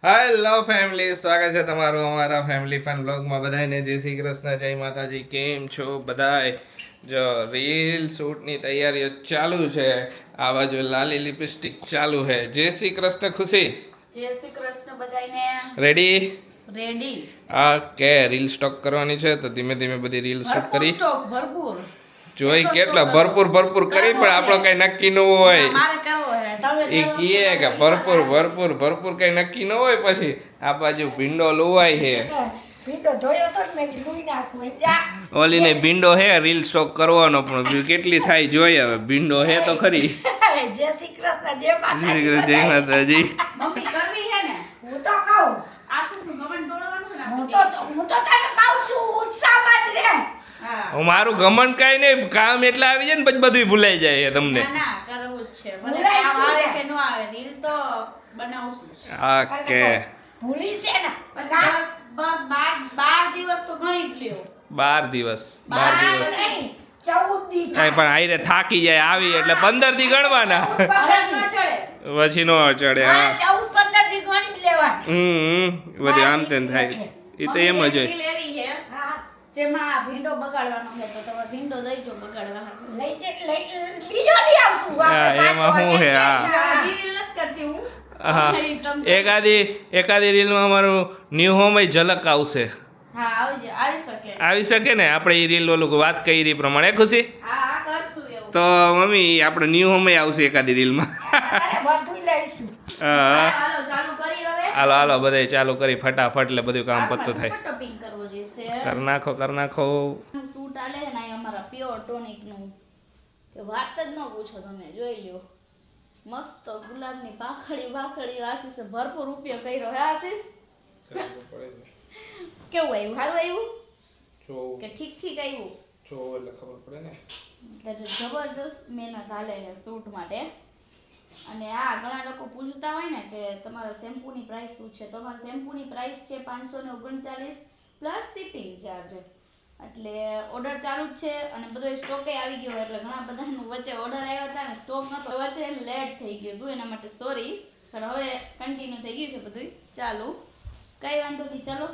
Hello family, સ્વાગત છે તમારું અમારા ફેમિલી ફન બ્લોગમાં. બધાને જય શ્રી કૃષ્ણ, જય માતાજી. કેમ છો બધાય? જો રીલ શૂટની તૈયારીઓ ચાલુ છે. આ બાજુ લાલી લિપસ્ટિક ચાલુ છે. જય શ્રી કૃષ્ણ ખુશી. જય શ્રી કૃષ્ણ બધાયને. Ready? Ready. Okay, reel stock કરવાની છે તો ધીમે ધીમે બધી રીલ શૂટ કરી. સ્ટોક ભરપૂર જોઈ કેટલા ભરપૂર કરી, પણ આપણો કઈ નક્કી ન હોય. મારે કરવો હે તમે એ કહે કે ભરપૂર કઈ નક્કી ન હોય. પછી આ બાજુ ભીંડો લોવાય છે. ભીંડો ધોયો તો મેં લૂઈ નાખું જા. ઓલીને ભીંડો હે રીલ સ્ટોક કરવાનો, પણ કેટલી થાય જોઈએ હવે. ભીંડો હે તો ખરી. જય શ્રી કૃષ્ણ, જય માતાજી. જય માતાજી. મમ્મી કરવી હે ને? હું તો કહું આશીષનું ગમન તોડવાનું ને. હું તો તને કહું છું ઉત્સાહમાં જ રહે. હા, મારું ગમન કાઈ નહીં, કામ એટલા આવી જાય ને પછી બધું ભૂલાઈ જાય છે તમને. ના ના કરવું જ છે. ભલે કામ આવે કે ન આવે, રીલ તો બનાવશું. ઓકે, ભૂલી છે ને પછી બસ 12 દિવસ તો ગણી જ લ્યો. 12 દિવસ 12 દિવસ નહીં 14 દી કાંઈ પણ આઈને થાકી જાય આવી એટલે 15 દી ગણવાના, અલગ ન ચડે. પછી નો ચડે. હા, 14-15 દી ગણી જ લેવાનું. બધી આમ તેમ થાય. એ તો એમ જ હોય. લેવી છે જેમાં ભીંડો બગાડવાનો છે તો તમે ભીંડો દઈજો બગાડવા. બીજો લઈ આવશું. હા, એમાં શું છે? હા રીલ નથી કરતી હું. હા, એકાદી રીલમાં અમારું ન્યુ હોમ ઝલક આવશે. હા આવી શકે. આવી શકે ને? આપણે એ રીલ ઓલું વાત કરી પ્રમાણે ખુશી. હા કરશું એવું. તો મમ્મી આપણે ન્યુ હોમ આવશે એકાદી રીલમાં. બધું લઈશું. હા, હાલો ચાલુ કરી હવે. હાલો બધાય ચાલુ કરી ફટાફટ, એટલે બધું કામ પતતું થાય. ટોપિંગ કરવો જોઈએ. કર નાખો. સૂટ આલે ને આ અમારા પ્યોર ટોનિક નું કે વાત જ ન પૂછો. તમે જોઈ લ્યો મસ્ત ગુલાબની ભાખડી આશીષે ભરપૂર ઉપયોગ કર્યો હે. આશીષ કેવું આવ્યું? સારું આવ્યું કે ઠીક આવ્યું? એટલે ખબર પડે ને. એટલે જબરજસ્ત મહેનત હાલે છે સૂટ માટે. અને આ ઘણા લોકો પૂછતા હોય ને કે તમારા શેમ્પૂની પ્રાઇસ શું છે, તો અમારા શેમ્પૂની પ્રાઇસ છે 539 પ્લસ શિપિંગ ચાર્જ. એટલે ઓર્ડર ચાલુ જ છે અને બધો સ્ટોકે આવી ગયો. એટલે ઘણા બધાનું વચ્ચે ઓર્ડર આવ્યા હતા ને સ્ટોક નતો, વચ્ચે લેટ થઈ ગયું હતું, એના માટે સોરી. પણ હવે કન્ટિન્યુ થઈ ગયું છે બધું ચાલુ, કઈ વાંધો નહીં. ચલો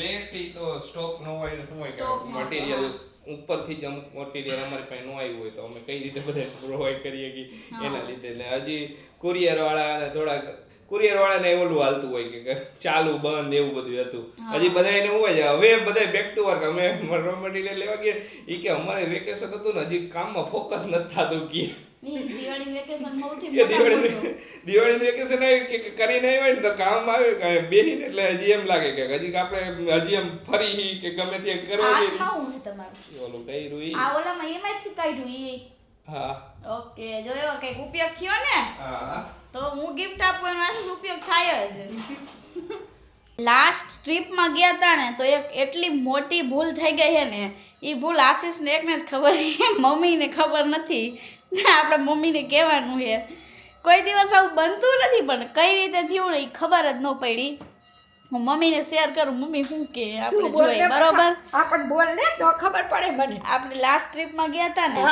લેટ થી તો સ્ટોક નો હોય ને, શું હોય કે મટીરીયલ ઉપરથી જ અમુક મટીરીયલ અમારી પાસે નો આવ્યું હોય તો અમે કઈ રીતે બધા પ્રોવાઈડ કરીએ કે એના લીધે. એટલે હજી કુરિયર વાળાને થોડાક કુરિયર વાળાને ઓલું હાલતું હોય કે ચાલુ બંધ એવું બધું હતું. હજી બધા એને હોય છે. હવે બધા બેક ટુ વર્ક. અમે રો મટીરીયલ લેવા ગયા એ કે અમારે વેકેશન હતું ને હજી કામમાં ફોકસ નથી થતું કે દિવાળી વેકેશન સૌથી દિવાળી વેકેશન આવી કે કરીને આવ્યા ને તો કામ આવે કે બેહીને એટલે હજી એમ લાગે કે હજી આપણે હજી એમ ફરી કે ગમે ત્યાં કરવા જઈએ. આવું છે તમારું ઓલું કર્યું ઈ. આ ઓલામાં એમાંથી કાઢ્યું ઈ. હા ઓકે, જોયો કઈક ઉપયોગ થયો ને. હા, તો હું ગિફ્ટ આપવાનો આશીષ ઉપયોગ થાય જ. લાસ્ટ ટ્રીપમાં ગયા હતા ને તો એક એટલી મોટી ભૂલ થઈ ગઈ છે ને. એ ભૂલ આશીષને એકને જ ખબર છે, મમ્મીને ખબર નથી. આપણે મમ્મીને કહેવાનું છે. કોઈ દિવસ આવું બનતું નથી પણ કઈ રીતે થયું ને એ ખબર જ ન પડી. હું મમ્મીને શેર કરું. મમ્મી શું કે આપણે જોઈએ બરોબર. આપણ બોલ ને તો ખબર પડે મને. આપણે લાસ્ટ ટ્રીપમાં ગયા હતા ને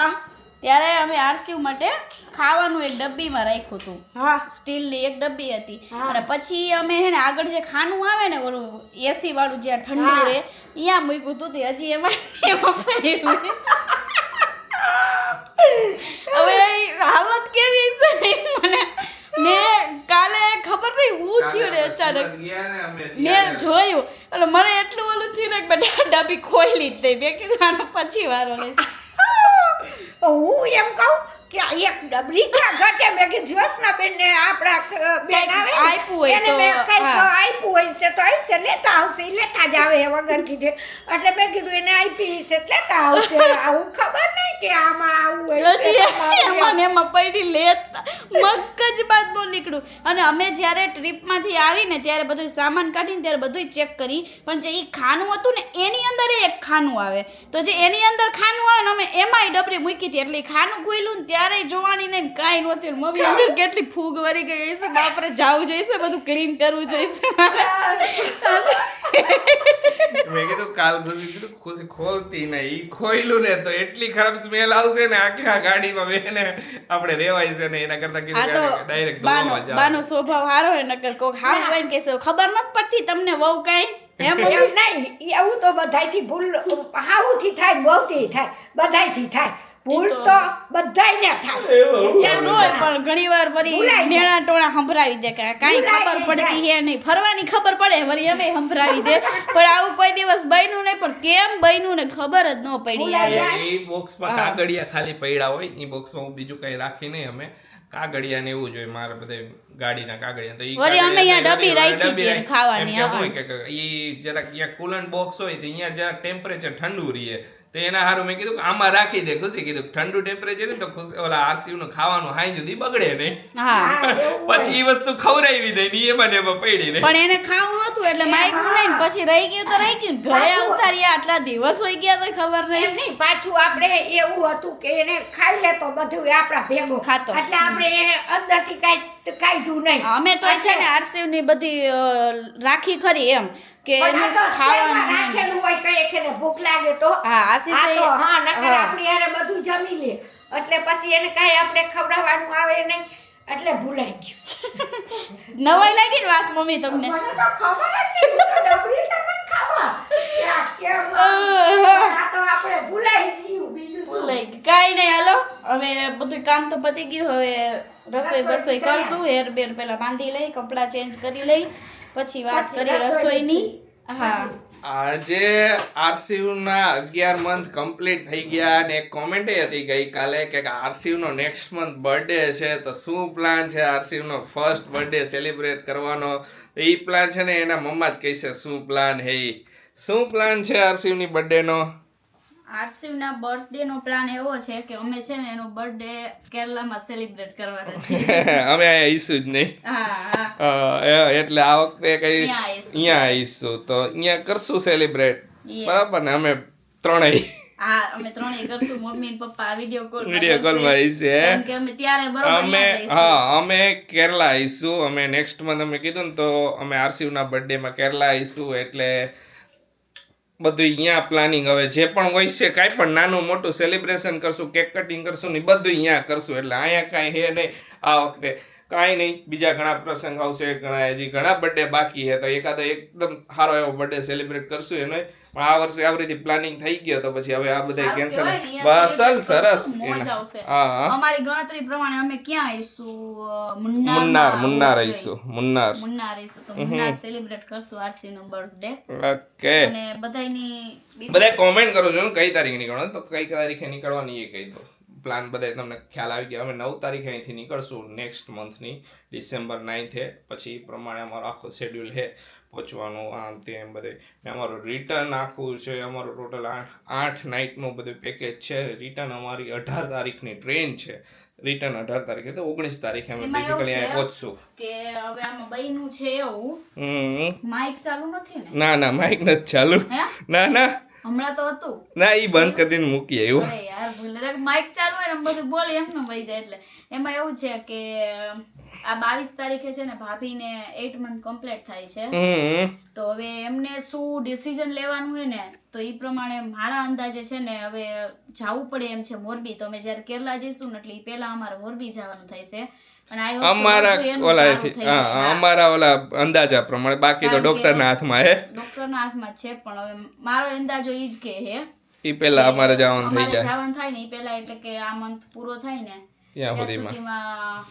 ત્યારે અમે આરસીયુ માટે ખાવાનું એક ડબ્બીમાં રાખ્યું હતું. હા, સ્ટીલની એક ડબ્બી હતી. અને પછી અમે હે ને આગળ જે ખાનું આવે ને ઓલું એસી વાળું જ્યાં ઠંડુ રહે અહીંયા મૂક્યું હતું. હજી એમાં પડ્યું. હવે હાલત કેવી છે મને. મેં કાલે ખબર નહીં હું થયું ને અચાનક મેં જોયું એટલે મને એટલું ઓલું થયું ને બધા ડબ્બી ખોલી જ દઈ. મેં કીધું આનો પછી વારો લેશે. હું એમ કહું કે એક ડબરી ક્યાં ઘટે. મેં કીધું જ્યોત્સનાબેન ને આપણા બેન આવે આપ્યું હોય એને તો મેં કંઈક આપ્યું હોય છે તો આવશે લેતા આવશે. ઈ લેતા જ આવે વગર કીધે. એટલે મેં કીધું એને આપી છે લેતા આવશે. આવું ખબર નહીં કે આમાં આવું હોય છે. એમાં પડી લેતા મગજ બાદ નો નીકળ્યું. અને અમે જ્યારે ટ્રીપમાંથી આવીને ત્યારે બધું સામાન કાઢીને ત્યારે બધું ચેક કરી. પણ જે એ ખાનું હતું ને એની અંદર એક ખાનું આવે. તો જે એની અંદર ખાનું આવે ને અમે એમાંય ડબરી મૂકી હતી. એટલે ખાનું ખોલ્યું ને ત્યારે જોવાની નહીં કાંઈ નહોતી. મમ્મી અંદર કેટલી ફૂગ વળી ગઈ છે. બાપરે જાવું જોઈશે, બધું ક્લીન કરવું જોઈશે. મેં કીધું કાલ ખુશી ખોલતી ને ઈ ખોઈલું ને તો એટલી ખરાબ સ્મેલ આવશે ને આખા ગાડીમાં બેને આપણે રેવાય છે ને એના કરતા આ તો કીધું ડાયરેક્ટ બાનો સ્વભાવ હારો હે નકર કોક હાવ હોય ને કહેશે ખબર નથી પડતી તમને વહુ કાંઈ એમ એવું નહીં એવું તો બધાયથી ભૂલ હાવુથી થાય બહુથી થાય બધાયથી થાય ભૂલ તો બધાયને થાય એમ ન હોય પણ ઘણી વાર વળી મેણા ટોણા સંભળાવી દે કે કાંઈ ખબર પડતી હે નહીં ફરવાની ખબર પડે વળી અમે સંભળાવી દે પણ આવું કોઈ દિવસ બન્યું નહીં પણ કેમ બન્યું ને ખબર જ ન પડી યાર એ બોક્સમાં કાગળિયા ખાલી પડ્યા હોય એ બોક્સમાં બીજું કઈ રાખી નહીં અમે કાગળિયા ને એવું જોઈએ મારે બધે ગાડીના કાગળિયા તો ઈ વળી અમે કાગળિયા અહીંયા ડબ્બી રાખી હતી એમ ખાવાની કેમ હોય કે ઈ જરાક અહીંયા કુલન્ટ બોક્સ હોય તો અહીંયા જરાક ટેમ્પરેચર ઠંડુ રહે તો એના હારું મેં કીધું કે આમાં રાખી દે ખુશી કીધું ઠંડુ ટેમ્પરેચર ને તો ખુશી ઓલા આરસીયુ નું ખાવાનું હાઈ સુધી બગડે નહીં હા પછી ઈ વસ્તુ ખવડાવી દે ને એમાં ને એમાં પડી રહે પણ એને ખાવું નતું એટલે માયકું નહીં ને પછી રહી ગયું તો રહી ગયું ઘરે ઉતાર્યા આટલા દિવસ હોઈ ગયા તો ખબર નહીં એમ નહીં પાછું આપણે એવું હતું કે એને ખાઈ લે તો બધું આપણા ભેગો ખાતો. એટલે આપણે એને અંદરથી કાઢ્યું નહીં અમે તો છે ને આરસીવ ની બધી રાખી ખરી એમ કે પણ આ એનું તો સ્ટેન્ડમાં ખાવાનું નહીં. રાખેલું હોય કઈ કે ભૂખ લાગે તો હા આશીષ આ તો હા નકર હા. આપણી હારે બધું જમી લે એટલે પછી એને કાંઈ આપણે ખવડાવવાનું આવે નહીં એટલે ભૂલાઈ ગયું નવાઈ લાગી ને વાત મમ્મી તમને મને તો ખબર જ નહીં હું તો ડબરી તમને ખબર કે આ કેમ આ તો આપણે ભૂલાઈ ગયું બીજું શું ભૂલાઈ ગયું. કાંઈ નહીં હાલો હવે બધું કામ તો પતી ગયું હવે રસોઈ કરશું હેર બેર પેલા બાંધી લઈ કપડાં ચેન્જ કરી લઈ પછી વાત પછી કરી રસોઈની હા આજે આરસીયુ ના 11 મંથ કમ્પ્લીટ થઈ ગયા અને એક કોમેન્ટ હતી ગઈકાલે કે આરસીયુ નો નેક્સ્ટ મંથ બર્થડે છે તો શું પ્લાન છે આરસીયુ નો ફર્સ્ટ બર્થડે સેલિબ્રેટ કરવાનો એ પ્લાન છે ને એના મમ્મા જ કહેશે શું પ્લાન હે ઈ. શું પ્લાન છે આરસીયુ ની બર્થડે નો આરસીવ ના બર્થડે નો પ્લાન એવો છે કે અમે છે ને એનો બર્થડે કેરલામાં સેલિબ્રેટ કરવાનો છે અમે અહીંયા આવીશું જ નહીં હા એટલે આ વખતે કઈ અહીંયા આવીશું. અહીંયા આવીશું તો અહીંયા કરશું સેલિબ્રેટ Yes. બરાબર ને અમે ત્રણેય હા અમે ત્રણેય કરશું મમ્મી ને પપ્પા વિડિયો કોલ વિડીયો કોલમાં આવીશે કેમ કે અમે ત્યારે બરોબર અમે યાદ રહીશું. હા અમે કેરલા આવીશું અમે નેક્સ્ટ મંથ અમે કીધું ને તો અમે આરસીયુ ના બર્થડે માં કેરલા આવીશું એટલે બધું અહીંયા પ્લાનિંગ હવે જે પણ હોય છે કાંઈ પણ નાનું મોટું સેલિબ્રેશન કરશું કેક કટિંગ કરશું ને ઈ બધું અહીંયા કરશું એટલે અહીંયા કાંઈ હે નહીં આ વખતે કાંઈ નહીં બીજા ઘણા પ્રસંગ આવશે હજી ઘણા બર્થડે બાકી છે તો એકાદો એકદમ સારો એવો બર્થડે સેલિબ્રેટ કરશું એનો પણ આ વર્ષે આવી રીતે પ્લાનિંગ થઈ ગયો તો પછી હવે આ બધા સારું કેન્સલ કહેવાય ને, બસ અહીંયા ચાલ સરસ celebrate કરશું, મોજ એના. આવશે. હા અમારી ગણતરી પ્રમાણે અમે ક્યાં આવીશું મુન્નાર આવીશું મુન્નાર આવીશું તો મુન્નાર સેલિબ્રેટ કરશું આરસી નો બર્થડે ઓકે અને બધાયની બધા કોમેન્ટ કરો છો ને કઈ તારીખે નીકળવાનું તો કઈ તારીખે નીકળવાની એ કહી દો પ્લાન બધા તમને ખ્યાલ આવી ગયા અમે 9 તારીખે અહીંથી નીકળશું નેક્સ્ટ મંથની ડિસેમ્બર 9 પછી એ પ્રમાણે અમારો આખો શેડ્યુલ છે પહોંચવાનું આમ તેમ બધે ને અમારું રિટર્ન આખું છે અમારું ટોટલ 8 નાઇટનું બધું પેકેજ છે રિટર્ન અમારી 18 તારીખની ટ્રેન છે રિટર્ન 18 તારીખે તો 19 તારીખે અમે એમાં એવું બેઝિકલી છે અહીંયા પહોંચશું કે હવે આમાં બઈનું છે એવું માઇક ચાલુ નથી ને ના માઇક નથી ચાલુ હે ના હમણાં તો હતું ના ઈ બંધ કરી દઈને મૂકી આવ્યું અરે યાર ભૂલે માઇક ચાલુ હોય ને આમ બધું બોલે એમ ન વહી જાય એટલે એમાં એવું છે કે આ 22 તારીખે છે ને ભાભીને 8 મંથ કમ્પ્લીટ થાય છે તો હવે એમને શું ડિસિઝન લેવાનું હોય ને તો એ પ્રમાણે મારા અંદાજે છે ને હવે જવું પડે એમ છે મોરબી તો અમે જ્યારે કેરલા જઈશું ને એટલે ઈ પહેલા અમારે મોરબી જવાનું થાય છે અને I hope કે અમારા બધું એનું ઓલા સારું થઈ જાય. હા. અમારા ઓલા અંદાજા પ્રમાણે બાકી તો કારણ કે ડોક્ટરના હાથમાં હે ડોક્ટરના હાથમાં જ છે પણ હવે મારો અંદાજો ઈ જ કે હે ઈ પહેલા અમારે જવાનું થઈ અમારે જાય જવાનું થાય ને ઈ પહેલા એટલે કે આ મંથ પૂરો થાય ને ત્યાં ત્યાં સુધીમાં સુધીમાં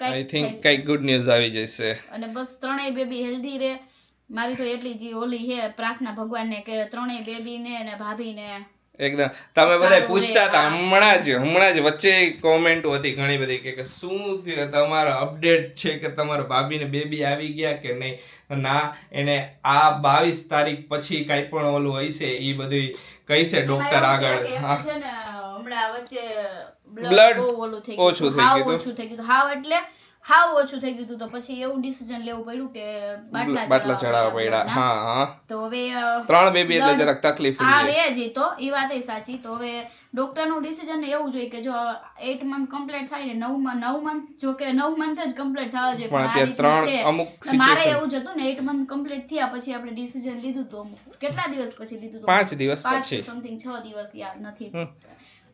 આઈ કંઈક થિંક થઈ કઈક ગુડ ન્યૂઝ આવી જશે અને બસ ત્રણેય બેબી હેલ્ધી રહે મારી તો એટલી જ ઓલી હે પ્રાર્થના ભગવાનને કે ત્રણેય બેબીને અને ભાભીને એકદમ તમે બધા સારું પૂછતા રે, હતા હા. હમણાં જ વચ્ચે કોમેન્ટ હતી ઘણી બધી કે શું થયું તમારો અપડેટ છે કે તમારા ભાભીને બેબી આવી ગયા કે નહીં ના એને આ 22 તારીખ પછી કાંઈ પણ ઓલું હશે એ બધું કહીશે ડોક્ટર આગળ હા છે ને હમણાં વચ્ચે Blood બ્લડ બહુ ઓલું થઈ ઓછું ગયું થઈ હાવ ગયું. ઓછું થઈ ગયું હાવ એટલે હાવ ઓછું થઈ ગયું હતું તો પછી એવું ડિસિઝન લેવું પડ્યું કે બાટલા ચડાવવા પડ્યા. હા હા તો હવે 3 બેબી એટલે જરાક તકલીફ હા રહી. રે જ તો એ વાત સાચી. તો હવે ડોક્ટરનું ડિસિઝન એવું જોઈએ કે જો 8 મંથ કમ્પ્લીટ થાય ને 9 મંથ જો કે 9 મંથ જ કમ્પ્લીટ થવા જોઈએ પણ આ અત્યારે રીતનું છે. અમુક તો મારે situation એવું જ હતું ને 8 મંથ કમ્પ્લીટ થયા પછી આપણે ડિસિઝન લીધું તો કેટલા દિવસ પછી લીધું તો 5 દિવસ પછી સમથિંગ 6 દિવસ યાદ નથી.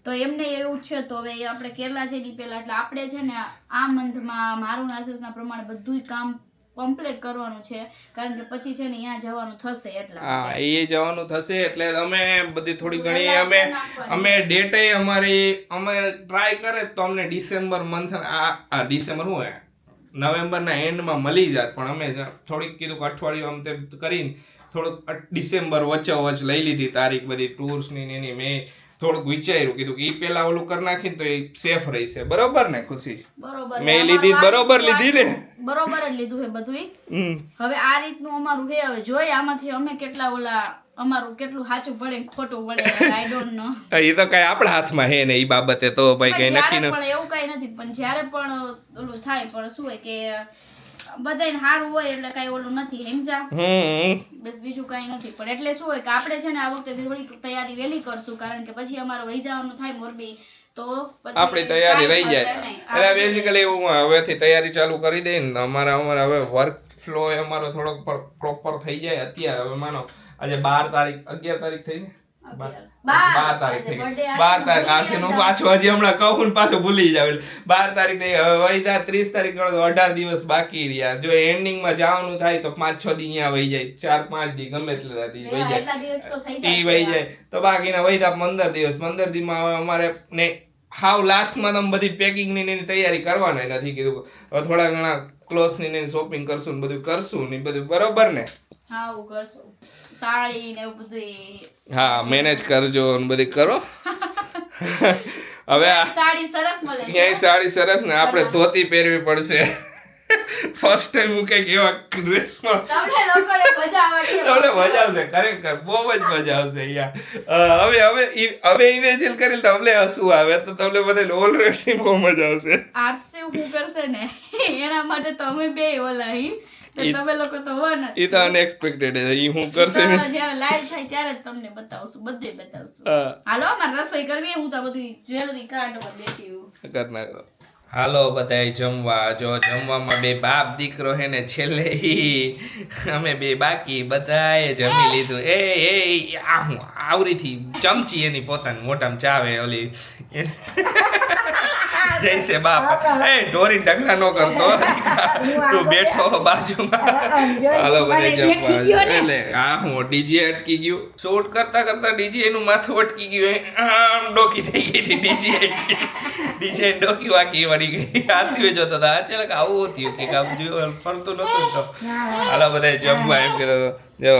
તો એમને એવું જ છે. તો હવે આપણે કેરલા જઈ પહેલા એટલે આપણે છે ને આ મંથમાં મારું આશીષના પ્રમાણે બધું કામ કમ્પ્લીટ કરવાનું છે કારણ કે પછી છે ને અહીંયા જવાનું થશે એટલા હા એ જવાનું થશે એટલે અમે બધી થોડી ઘણી અમે ડેટ અમે ટ્રાય કરે તો અમને ડિસેમ્બર મંથ આ ડિસેમ્બર શું હે નવેમ્બરના એન્ડમાં મળી જાત પણ અમે થોડીક કીધું કે અઠવાડિયું આમ તેમ કરીને થોડુંક ડિસેમ્બર વચ્ચોવચ લઈ લીધી તારીખ બધી ટૂર્સની ને એની મેં થોડુંક વિચાર્યું કીધું કે એ પેલા ઓલું કરી નાખીને તો એ સેફ રહેશે. બરોબર ને ખુશી? બરોબર મેં લીધી બરોબર લીધી ને બરોબર જ લીધું છે બધું. હવે આ રીતનું અમારું છે. હવે જોઈએ આમાંથી અમે કેટલા ઓલા અમારું કેટલું સાચું પડે ને ખોટું પડે આઈ ડોન્ટ નો. એ તો કઈ આપણા હાથમાં હે ને એ બાબતે તો ભાઈ કઈ નક્કી ન. પણ એવું કઈ નથી પણ જ્યારે પણ ઓલું થાય પણ શું હોય કે બધાને સારું હોય એટલે કઈ ઓલું નથી સમજા. બસ બીજું કઈ નથી પણ એટલે શું હોય કે આપણે છે ને આ વખતે થોડી તૈયારી વહેલી કરશું કારણ કે પછી અમારે વહી જવાનું થાય મોરબી તો પછી આપણી તૈયારી રહી જાય. એટલે બેઝિકલી હું હવેથી તૈયારી ચાલુ કરી દઈ ને અમારે હવે વર્ક ફ્લો અમારો થોડોક પ્રોપર થઈ જાય. અત્યારે હવે માનો આજે 12 તારીખ 11 તારીખ થઈ ને 12 તારીખ થઈ 12 તારીખ આશે નો પાછો હજી હમણાં કહું ને પાછો ભૂલી જાવ. 12 તારીખ થઈ હવે વહીદા 30 તારીખ ગણો 18 દિવસ બાકી રહ્યા. જો એન્ડિંગમાં જવાનું થાય તો 5-6 દી અહીંયા વહી જાય 4-5 દી ગમે એટલા દી વહી જાય ઈ વહી જાય તો બાકીના વહીદા 15 દિવસ 15 દીમાં હવે અમારે ને હાવ લાસ્ટમાં તમે બધી પેકિંગ ની એની તૈયારી કરવાની નથી કીધું હવે થોડા ઘણા ક્લોથ્સ ની શોપિંગ કરશું ને બધું કરશું ને બધું બરોબર ને. હા હું કરશું સાડી ને એવું બધું. હા મેનેજ કરજો ને બધી કરો. હવે સાડી સરસ મળે છે. ક્યાંય સાડી સરસ ને આપણે ધોતી પહેરવી પડશે. ફર્સ્ટ ટાઈમ હું કઈક એવા ડ્રેસમાં તમને લોકોને મજા આવે છે. તમને મજા આવશે ખરેખર બહુ જ મજા આવશે યાર. હવે ઇમેજિન કરી તો અમને હસવું આવે તો તમને બધાને ઓલરેડી બહુ મજા આવશે. આરસી હું કરશે ને એના માટે તો અમે બે ઓલા તમે લોકો તો વન ઈ તો અનએક્સપેક્ટેડ છે. ઈ હું કરશે ને જ્યારે લાઈવ થાય ત્યારે જ તમને બતાવશું બધું બતાવશું. હાલો અમારે રસોઈ કરવી હું તો બધું જ્વેલરી કાઢવા બેઠી હું કર નાખો. હાલો બધાય જમવા. જો જમવામાં બે બાપ દીકરો હે ને છેલ્લે અમે બે બાકી બધાએ જમી લીધું. એ આ હું આવરીથી ચમચી એની પોતાની મોટામાં ચાવે ઓલી જૈસે બાપ એ ઢોરી ઢગલા નો કરતો તું બેઠો બાજુમાં. હાલો બધા જમવા. એટલે આ હું ડીજે અટકી ગયું. શૂટ કરતા કરતા ડીજે એનું માથું અટકી ગયું. આમ ડોકી થઈ ગઈ હતી ડીજે ડોકી વાગી વળી ગઈ. આરસીએ જોતો હતા અચાનક આવું થયું કે કામ જોયું ફરતું નતું તો. હાલો બધા જમવા એમ કે જો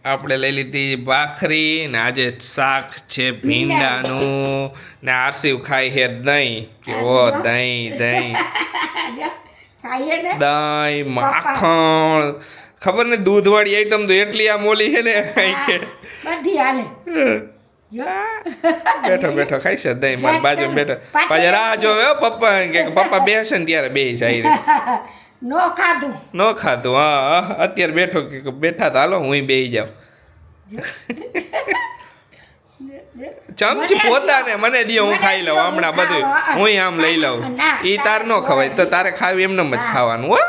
આપણે લઈ લીધી ભાખરી ને આજે શાક છે ભીંડાનું ને આરસીવ ખાઈ હે દહીં કે ઓ દહીં દહીં માખણ ખબર ને દૂધ વાળી આઈટમ તો એટલી આ મોલી છે ને બધી હાલે બેઠો બેઠો ખાઈ છે દહીં મારી બાજુ બેઠો પાછા રાહ જોવે પપ્પા કે પપ્પા બેસે ને ત્યારે બે જાય નો ખાધું હા અત્યારે બેઠો કે બેઠા તો હાલો હું બેહી જાઉં. ચમચી પોતાને મને દે હું ખાઈ લઉં હમણાં બધું હું આમ લઈ લઉં. ઈ તાર નો ખવાય તો તારે ખાવી એમને જ ખાવાનું હો.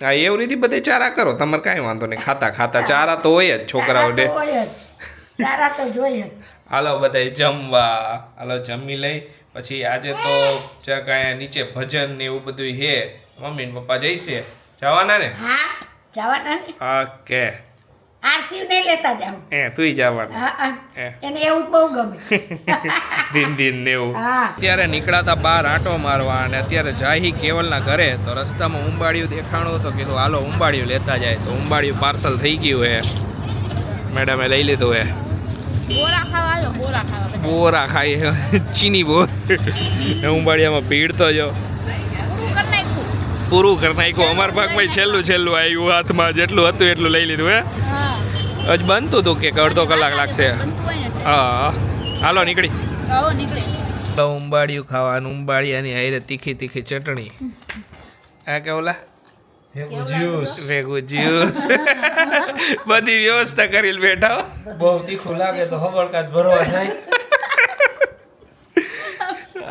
હા એવી રીતે બધે ચારા કરો તમારે કાંઈ વાંધો નહીં. ખાતા ચારા તો હોય જ છોકરાઓને. હાલો બધા જમવા. હાલો જમી લઈ પછી આજે તો કાંઈ નીચે ભજન ને એવું બધું હે. મમ્મી ને પપ્પા જઈશે જવાના ને? હા જવાના ને. ઓકે આરસી ને લેતા જાવ. તુંય જવાનું. એને એવું બહુ ગમે. દિન ને એવું. અત્યારે નીકળાતા બહાર આંટો મારવા અને અત્યારે જાહી કેવલના ઘરે તો રસ્તામાં ઉંબાડિયું દેખાણું તો કીધું હાલો ઉંબાડિયું લેતા જાય તો ઉંબાડિયું પાર્સલ થઈ ગયું હે. મેડમે લઈ લીધું હે. બોરા ખાઈ ચીની બોર. ઉંબાડિયામાં ભીડ તો જો પૂરું કરી નાખ્યું. અમારા ભાગમાં છેલ્લું આવ્યું હાથમાં જેટલું હતું એટલું લઈ લીધું હે. હજ બનતું હતું કે અડધો કલાક લાગશે. હા હાલો નીકળી. ઉંબાડિયું ખાવાનું, ઉંબાડિયાની હારે તીખી તીખી ચટણી. આ કે ઓલા ભેગું જ્યુસ બધી વ્યવસ્થા કરીને બેઠા હો. બહુ તીખું લાગે તો હબળકાત ભરવા જાય.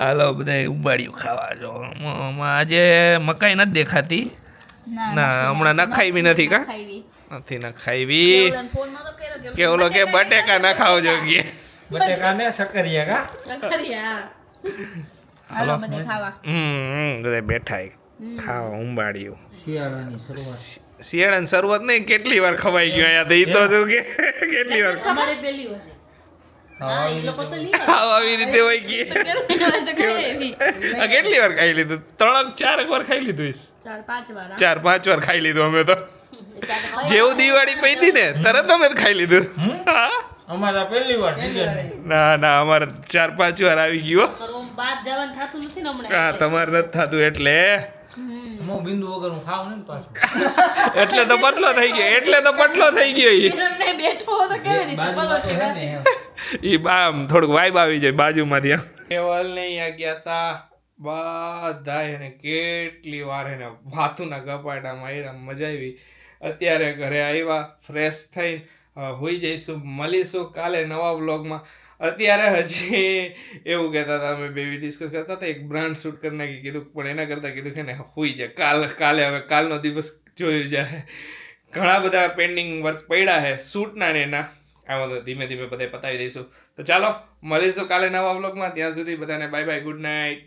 હાલો બધા ઉંબાડિયું ખાવા જો. આજે મકાઈ નથી દેખાતી. ના હમણાં નખાઈ બી નથી કા નથી નખાવી કે ઓલો કે બટેકા ન ખાવજો કે બટેકા ને સકરિયા કા હાલો બધે ખાવા. બધા બેઠા ખાવા ઉંબાડિયું. શિયાળાની શરૂઆત. શિયાળાની શરૂઆત નહીં, કેટલી વાર ખવાઈ ગયો અહીંયા તો. ઈ તો તું કે કેટલી વાર આવી રીતે હોય કે કેટલી વાર ખાઈ લીધું? 3-4 વાર ખાઈ લીધું. 4-5 વાર ખાઈ લીધું અમે તો. જેવું દિવાળી પૈતી ને તરત અમે ખાઈ લીધું. હા અમારા પહેલી વાર ના અમારે 4-5 વાર આવી ગયો. હા તમારે નથી થતું એટલે હું બિંદુ વગર હું ખાવ ને પાછું. એટલે તો પતલો થઈ ગયો. ઈ આમ થોડુંક વાઇબ આવી જાય બાજુમાંથી. કેવલ ને અહીંયા ગયા તા બધા એને કેટલી વાર એને વાતુના ગપાટા માર્યા, મજા આવી. અત્યારે ઘરે આવ્યા ફ્રેશ થઈને હોઈ જઈશું, મળીશું કાલે નવા વ્લોગમાં. અત્યારે હજી એવું કહેતા હતા, અમે બેબી ડિસ્કસ કરતા હતા એક બ્રાન્ડ શૂટ કરી નાખી કીધું, પણ એના કરતાં કીધું કે ને હોઈ જાય કાલે હવે કાલનો દિવસ જોયું જાય. ઘણા બધા પેન્ડિંગ વર્ક પડ્યા છે શૂટના ને એના. આમાં તો ધીમે ધીમે બધા પતાવી દઈશું. તો ચાલો મળીશું કાલે નવા વ્લોગમાં. ત્યાં સુધી બધાને બાય બાય, ગુડ નાઇટ.